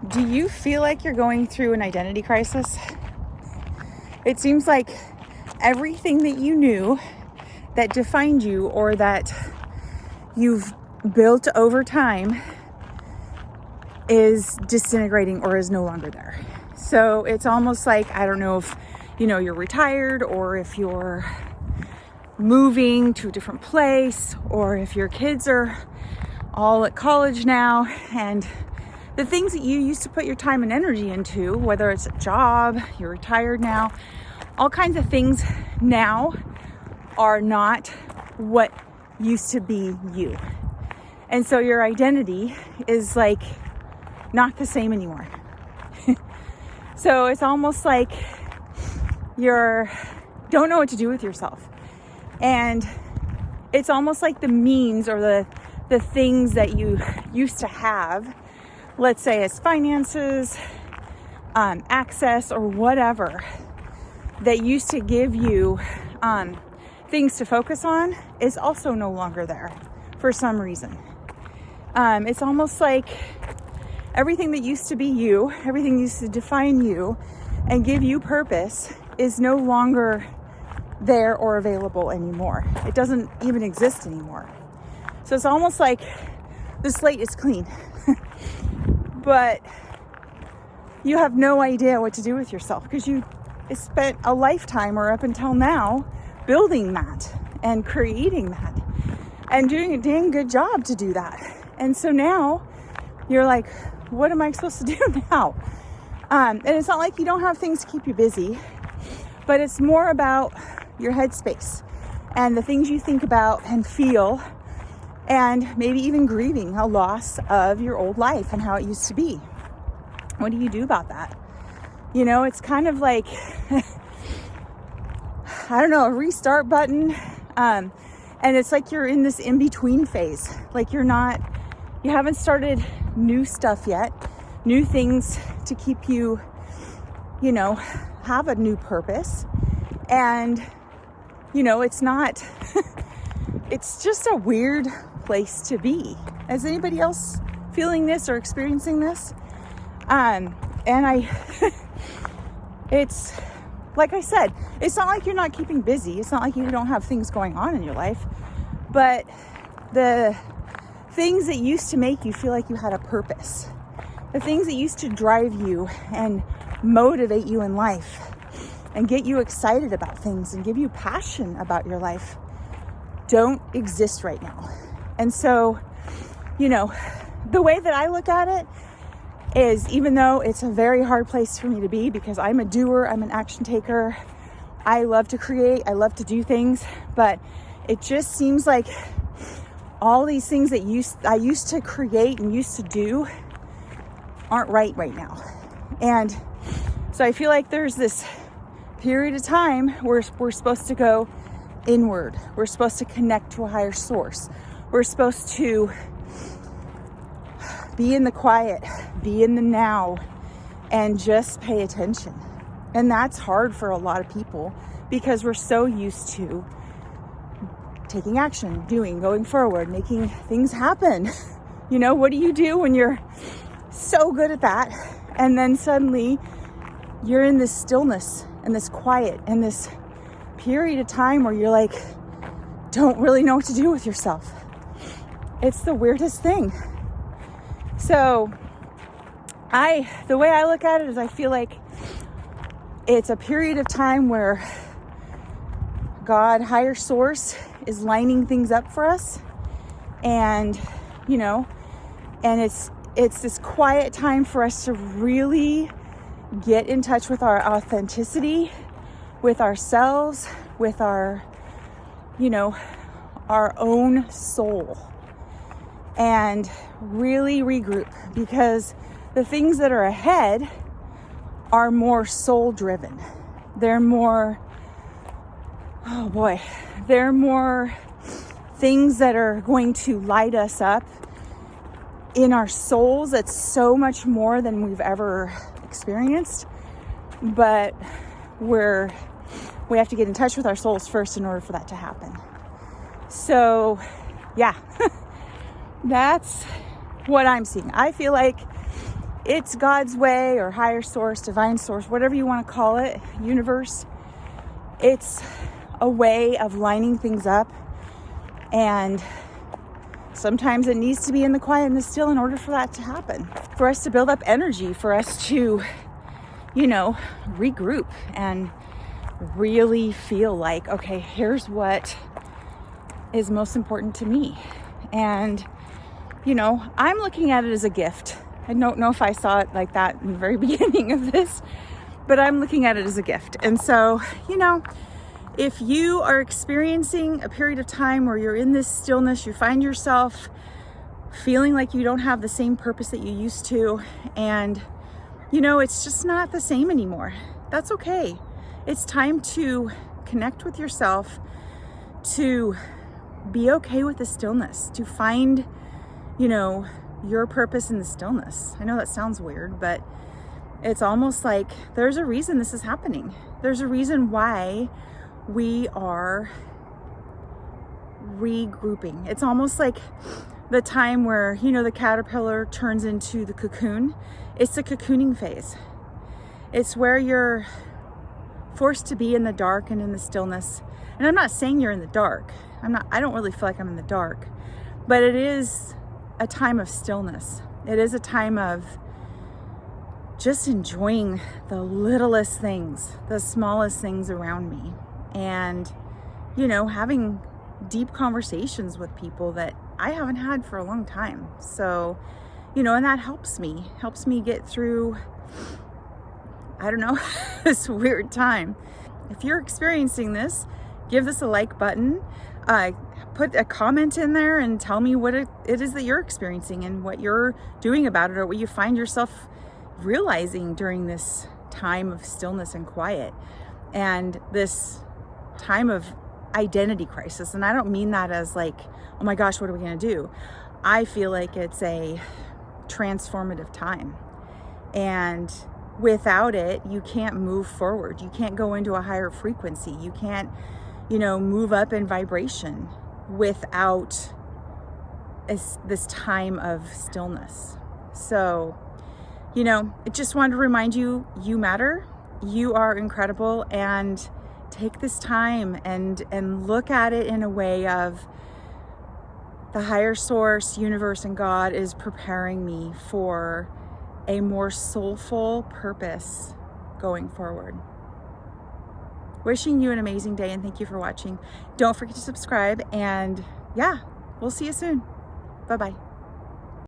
Do you feel like you're going through an identity crisis? It seems like everything that you knew that defined you or that you've built over time is disintegrating or is no longer there. So it's almost like, I don't know if you're retired or if you're moving to a different place or if your kids are all at college now, and the things that you used to put your time and energy into, whether it's a job, you're retired now, all kinds of things now are not what used to be you. And so your identity is like not the same anymore. So it's almost like you don't know what to do with yourself. And it's almost like the means or the things that you used to have, let's say as finances, access, or whatever, that used to give you things to focus on is also no longer there for some reason. It's almost like everything that used to be you, everything used to define you and give you purpose is no longer there or available anymore. It doesn't even exist anymore. So it's almost like the slate is clean, but you have no idea what to do with yourself because you spent a lifetime or up until now building that and creating that and doing a dang good job to do that. And so now you're like, what am I supposed to do now? And it's not like you don't have things to keep you busy, but it's more about your headspace and the things you think about and feel, and maybe even grieving a loss of your old life and how it used to be. What do you do about that? It's kind of like, I don't know, a restart button. And it's like you're in this in-between phase. Like you haven't started new stuff yet, new things to keep you, have a new purpose. And, it's not, it's just a weird place to be. Is anybody else feeling this or experiencing this? It's like I said, it's not like you're not keeping busy. It's not like you don't have things going on in your life, but the things that used to make you feel like you had a purpose, the things that used to drive you and motivate you in life and get you excited about things and give you passion about your life don't exist right now. And so, the way that I look at it is, even though it's a very hard place for me to be because I'm a doer, I'm an action taker, I love to create, I love to do things, but it just seems like all these things that I used to create and used to do aren't right now. And so I feel like there's this period of time where we're supposed to go inward. We're supposed to connect to a higher source. We're supposed to be in the quiet, be in the now, and just pay attention. And that's hard for a lot of people because we're so used to taking action, going forward, making things happen. What do you do when you're so good at that? And then suddenly you're in this stillness and this quiet and this period of time where you're like, don't really know what to do with yourself. It's the weirdest thing. So the way I look at it is I feel like it's a period of time where God, higher source, is lining things up for us. And, and it's this quiet time for us to really get in touch with our authenticity, with ourselves, with our own soul, and really regroup, because the things that are ahead are more soul driven. They're more, they're more things that are going to light us up in our souls. It's so much more than we've ever experienced, but we have to get in touch with our souls first in order for that to happen. So yeah, that's what I'm seeing. I feel like it's God's way or higher source, divine source, whatever you want to call it, universe. It's a way of lining things up. And sometimes it needs to be in the quiet and the still in order for that to happen. For us to build up energy, for us to, regroup and really feel like, okay, here's what is most important to me. And, I'm looking at it as a gift. I don't know if I saw it like that in the very beginning of this, but I'm looking at it as a gift. And so, if you are experiencing a period of time where you're in this stillness, you find yourself feeling like you don't have the same purpose that you used to, and, it's just not the same anymore. That's okay. It's time to connect with yourself, to be okay with the stillness, to find, your purpose in the stillness. I know that sounds weird, but it's almost like there's a reason this is happening. There's a reason why we are regrouping. It's almost like the time where, the caterpillar turns into the cocoon. It's the cocooning phase. It's where you're forced to be in the dark and in the stillness. And I'm not saying you're in the dark. I don't really feel like I'm in the dark, but it is a time of stillness. It is a time of just enjoying the littlest things, the smallest things around me, and, having deep conversations with people that I haven't had for a long time. So, and that helps me get through, this weird time. If you're experiencing this, give this a like button. Put a comment in there and tell me what it is that you're experiencing and what you're doing about it, or what you find yourself realizing during this time of stillness and quiet and this time of identity crisis. And I don't mean that as like, oh my gosh, what are we going to do? I feel like it's a transformative time, and without it, you can't move forward. You can't go into a higher frequency. You can't, move up in vibration without this time of stillness. So, I just wanted to remind you, you matter, you are incredible, and take this time and look at it in a way of the higher source, universe, and God is preparing me for a more soulful purpose going forward. Wishing you an amazing day, and thank you for watching. Don't forget to subscribe, and we'll see you soon. Bye-bye.